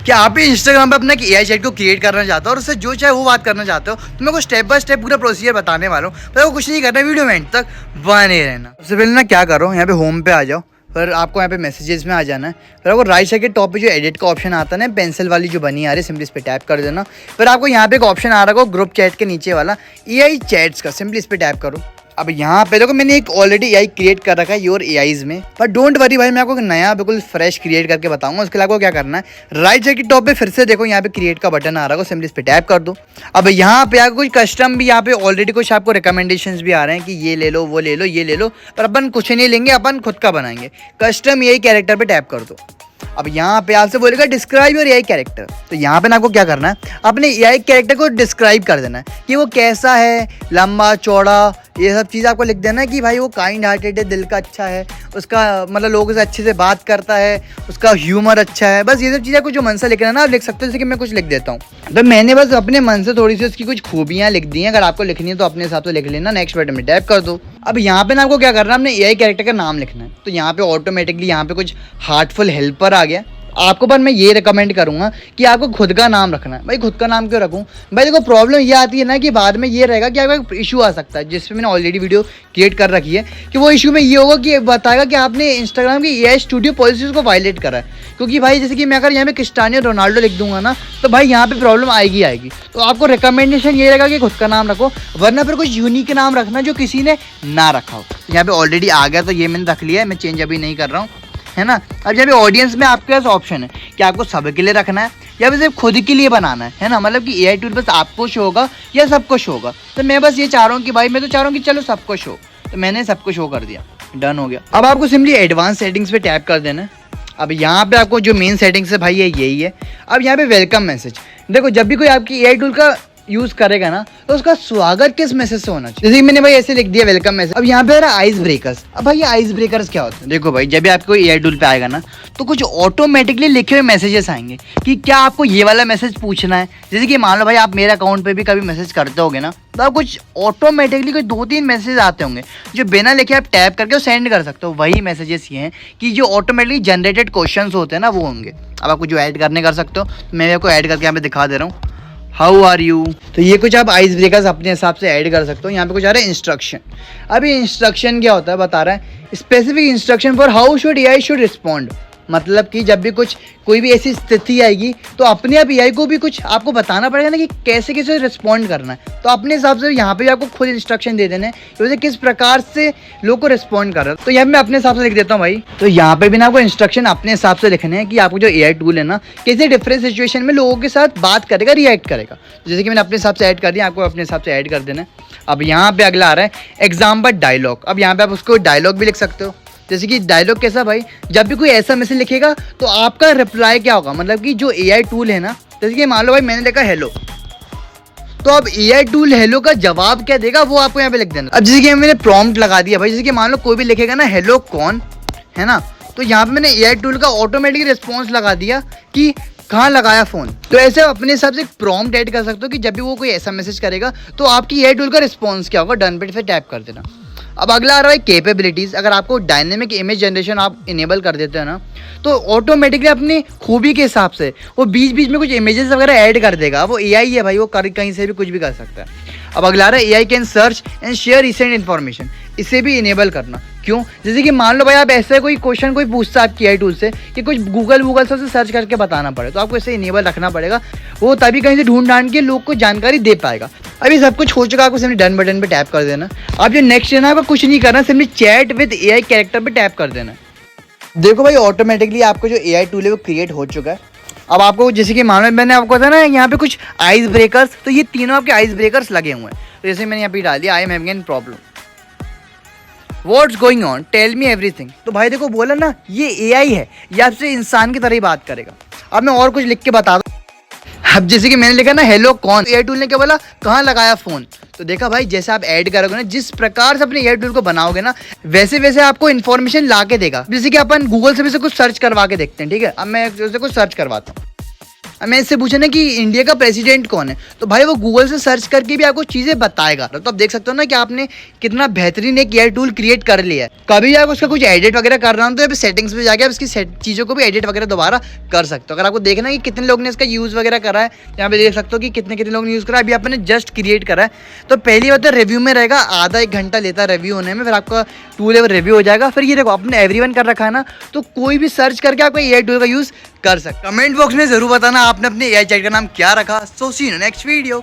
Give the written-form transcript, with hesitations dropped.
क्या आप भी इंस्टाग्राम पे अपना एक एआई चैट को क्रिएट करना चाहते हो और उससे जो चाहे वो बात करना चाहते हो, तो मैं को स्टेप बाय स्टेप पूरा प्रोसीजर बताने वाला हूँ। पर वो कुछ नहीं करना, वीडियो में एंड तक बने रहना। सबसे पहले ना क्या करो, यहाँ पे होम पे आ जाओ, फिर आपको यहाँ पे मैसेजेस में आ जाना है। फिर आपको राइट साइड के टॉप पे जो एडिट का ऑप्शन आता है ना, पेंसिल वाली जो बनी आ रही है, सिंपली इस पे टैप कर देना। फिर आपको यहाँ पे एक ऑप्शन आ रहा है ग्रुप चैट के नीचे वाला एआई चैट्स का, सिंपली इस पे टैप करो। अब यहाँ पे देखो मैंने एक ऑलरेडी एआई क्रिएट कर रखा है योर एआईज में, पर डोंट वरी भाई, मैं आपको नया बिल्कुल फ्रेश क्रिएट करके बताऊंगा। उसके लिए आपको क्या करना है, राइट साइड की टॉप पे फिर से देखो यहाँ पे क्रिएट का बटन आ रहा है, सिंपली इस पे टैप कर दो। अब यहाँ पे आपको कुछ कस्टम भी, यहाँ पे ऑलरेडी कुछ आपको रिकमेंडेशंस भी आ रहे हैं कि ये ले लो, वो ले लो, ये ले लो, पर अपन कुछ नहीं लेंगे, अपन खुद का बनाएंगे। कस्टम एआई कैरेक्टर पे टैप कर दो। अब यहाँ पे आपसे बोलेगा डिस्क्राइब योर एआई कैरेक्टर, तो यहाँ पे ना आपको क्या करना है, अपने एआई कैरेक्टर को डिस्क्राइब कर देना है कि वो कैसा है, लंबा चौड़ा, ये सब चीज़ आपको लिख देना है कि भाई वो काइंड हार्टेड है, दिल का अच्छा है, उसका मतलब लोगों से अच्छे से बात करता है, उसका ह्यूमर अच्छा है। बस ये सब चीज़ें कुछ जो मन से लिखना है ना, आप लिख सकते हो। जैसे कि मैं कुछ लिख देता हूँ, तो मैंने बस अपने मन से थोड़ी सी उसकी कुछ खूबियाँ लिख दी हैं। अगर आपको लिखनी है तो अपने हिसाब से लिख लेना, नेक्स्ट बटन में टैप कर दो। अब यहाँ पे ना आपको क्या करना है, अपने एआई कैरेक्टर का नाम लिखना है। तो यहाँ पे ऑटोमेटिकली यहाँ पे कुछ हार्टफुल हेल्पर आ गया। आपको पर मैं ये रिकमेंड करूंगा कि आपको खुद का नाम रखना है। भाई खुद का नाम क्यों रखूं भाई, देखो प्रॉब्लम ये आती है ना कि बाद में ये रहेगा कि आपका इशू आ सकता है, जिसपे मैंने ऑलरेडी वीडियो क्रिएट कर रखी है, कि वो इशू में ये होगा कि बताएगा कि आपने इंस्टाग्राम की एआई स्टूडियो पॉलिसीज को वायलेट करा है। क्योंकि भाई जैसे कि मैं अगर यहाँ पे क्रिस्टियानो रोनाल्डो लिख दूंगा ना, तो भाई यहाँ पे प्रॉब्लम आएगी। तो आपको रिकमेंडेशन ये रहेगा कि खुद का नाम रखो, वरना फिर कुछ यूनिक नाम रखना जो किसी ने ना रखा हो। यहाँ पे ऑलरेडी आ गया, तो ये मैंने रख लिया है, मैं चेंज अभी नहीं कर रहा हूँ, है ना। अब जब ऑडियंस में आपके पास ऑप्शन है कि आपको सबके लिए रखना है या फिर सिर्फ खुद के लिए बनाना है ना, मतलब कि एआई टूल बस आपको शो होगा या सबको शो होगा। तो मैं बस ये चाह रहा हूँ कि भाई, मैं तो चाह रहा हूँ कि चलो सबको शो, तो मैंने सबको शो कर दिया, डन हो गया। अब आपको सिंपली एडवांस सेटिंग्स पे टैप कर देना है। अब यहाँ पे आपको जो मेन सेटिंग्स है भाई ये यही है। अब यहाँ पे वेलकम मैसेज, देखो जब भी कोई आपकी एआई टूल का यूज करेगा ना, तो उसका स्वागत किस मैसेज से होना चाहिए। जैसे मैंने भाई ऐसे लिख दिया वेलकम मैसेज। अब यहाँ पे आ रहा है आइस ब्रेकर्स। अब भाई ये आइस ब्रेकर्स क्या होता है, देखो भाई जब भी आपको एआई टूल पे आएगा ना, तो कुछ ऑटोमेटिकली लिखे हुए मैसेजेस आएंगे कि क्या आपको ये वाला मैसेज पूछना है। जैसे कि मान लो भाई आप मेरे अकाउंट पे भी कभी मैसेज करते होगे ना, तो आप कुछ ऑटोमेटिकली कोई 2-3 मैसेज आते होंगे जो बिना लिखे आप टैप करके सेंड कर सकते हो। वही मैसेजेस ये हैं कि जो ऑटोमेटिकली जनरेटेड क्वेश्चंस होते हैं ना, वो होंगे। अब आपको जो ऐड करने कर सकते हो, मैं आपको ऐड करके यहाँ पे दिखा दे रहा हूँ, हाउ आर यू। तो ये कुछ आप आइस ब्रेकर्स अपने हिसाब से ऐड कर सकते हो। यहाँ पे कुछ आ रहा है इंस्ट्रक्शन। अभी इंस्ट्रक्शन क्या होता है बता रहा है, specific instruction for how should AI should respond. मतलब कि जब भी कोई भी ऐसी स्थिति आएगी, तो अपने आप एआई को भी कुछ आपको बताना पड़ेगा ना कि कैसे कैसे रिस्पॉन्ड करना है। तो अपने हिसाब से यहाँ पे भी आपको खुद इंस्ट्रक्शन दे देने हैं कि वैसे किस प्रकार से लोग को रिस्पॉन्ड कर रहा है। तो यहाँ मैं अपने हिसाब से लिख देता हूँ भाई। तो यहाँ पे भी ना आपको इंस्ट्रक्शन अपने हिसाब से लिखने हैं कि आपको जो एआई टूल है ना, कैसे डिफरेंट सिचुएशन में लोगों के साथ बात करेगा, रिएक्ट करेगा। जैसे कि मैंने अपने हिसाब से ऐड कर दिया, आपको अपने हिसाब से ऐड कर देना है। अब यहाँ पे अगला आ रहा है एग्जाम्पल डायलॉग। अब यहाँ पे आप उसको डायलॉग भी लिख सकते हो। जैसे कि डायलॉग कैसा भाई, जब भी कोई ऐसा मैसेज लिखेगा तो आपका रिप्लाई क्या होगा, मतलब कि जो एआई टूल है ना, जैसे कि मान लो भाई मैंने लिखा हेलो, तो अब एआई टूल हेलो का जवाब क्या देगा वो आपको यहाँ पे लिख देना। अब जैसे कि मैंने प्रॉम्प्ट लगा दिया भाई, जैसे कि मान लो कोई भी लिखेगा ना हेलो कौन, है ना, तो यहाँ पे मैंने एआई टूल का ऑटोमेटिक रिस्पॉन्स लगा दिया कि कहाँ लगाया फ़ोन। तो ऐसे अपने हिसाब से एक प्रॉम्प्ट ऐड कर सकते हो कि जब भी वो कोई ऐसा मैसेज करेगा तो आपकी एआई टूल का रिस्पॉन्स क्या होगा, डन पे फिर टैप कर देना। अब अगला आ रहा है कैपेबिलिटीज़। अगर आपको डायनेमिक इमेज जनरेशन आप इनेबल कर देते हैं ना, तो ऑटोमेटिकली अपनी खूबी के हिसाब से वो बीच बीच में कुछ इमेजेस वगैरह ऐड कर देगा। वो एआई है भाई, वो कहीं से भी कुछ भी कर सकता है। अब अगला आ रहा है AI can search and share recent information. इसे भी इनेबल करना, क्यों, जैसे कि मान लो भाई आप ऐसे कोई क्वेश्चन कोई पूछता है आपकी एआई टूल से कि कुछ गूगल से सर्च करके बताना पड़े, तो आपको इसे इनेबल रखना पड़ेगा। वो तभी कहीं से ढूंढ के लोग को जानकारी दे पाएगा। अभी सब कुछ हो चुका, आपको सिर्फ डन बटन पे टैप कर देना। अब जो नेक्स्ट है ना, आपको कुछ नहीं करना, सिर्फ चैट विद एआई कैरेक्टर पे टैप कर देना। देखो भाई ऑटोमेटिकली आपको जो एआई टूल है वो क्रिएट हो चुका है। अब आपको जैसे कि मान लो मैंने आपको था ना यहाँ पे कुछ आइस ब्रेकर्स, तो ये तीनों आपके आइस ब्रेकर्स लगे हुए हैं। तो जैसे मैंने यहाँ पे डाल दिया, I am having an problem, what's going on, tell me everything. तो भाई देखो बोला ना, ये एआई है, ये आपसे इंसान की तरह ही बात करेगा। अब मैं और कुछ लिख के बता दूं। अब जैसे कि मैंने लिखा ना हेलो कौन, एआई टूल ने क्या बोला, कहाँ लगाया फोन। तो देखा भाई जैसे आप ऐड करोगे ना, जिस प्रकार से अपने एआई टूल को बनाओगे ना, वैसे वैसे आपको इन्फॉर्मेशन ला के देगा। जैसे कि अपन गूगल से भी से कुछ सर्च करवा के देखते हैं, ठीक है। अब मैं जैसे कुछ सर्च करवाता हूँ, मैं इससे पूछा ना कि इंडिया का प्रेसिडेंट कौन है, तो भाई वो गूगल से सर्च करके भी आपको चीज़ें बताएगा। तो आप देख सकते हो ना कि आपने कितना बेहतरीन एक एआई टूल क्रिएट कर लिया है। कभी भी आप उसका कुछ एडिट वगैरह कर रहा हूँ तो यहाँ पे सेटिंग्स में जाके आप इसकी चीज़ों को भी एडिट वगैरह दोबारा कर सकते हो। अगर आपको देखना है कि कितने लोग ने इसका यूज़ वगैरह करा है, यहाँ पे देख सकते हो कि कितने कितने लोग ने यूज़ करा है। अभी आपने जस्ट क्रिएट करा है, तो पहली बात तो रिव्यू में रहेगा, आधा 1 घंटा लेता है रिव्यू होने में, फिर आपका टूल रिव्यू हो जाएगा। फिर ये देखो आपने एवरीवन कर रखा है ना, तो कोई भी सर्च करके आपका एआई टूल का यूज़ कर सकते। कमेंट बॉक्स में जरूर बताना आपने अपने एआई चैट का नाम क्या रखा। सो सी यू नेक्स्ट वीडियो।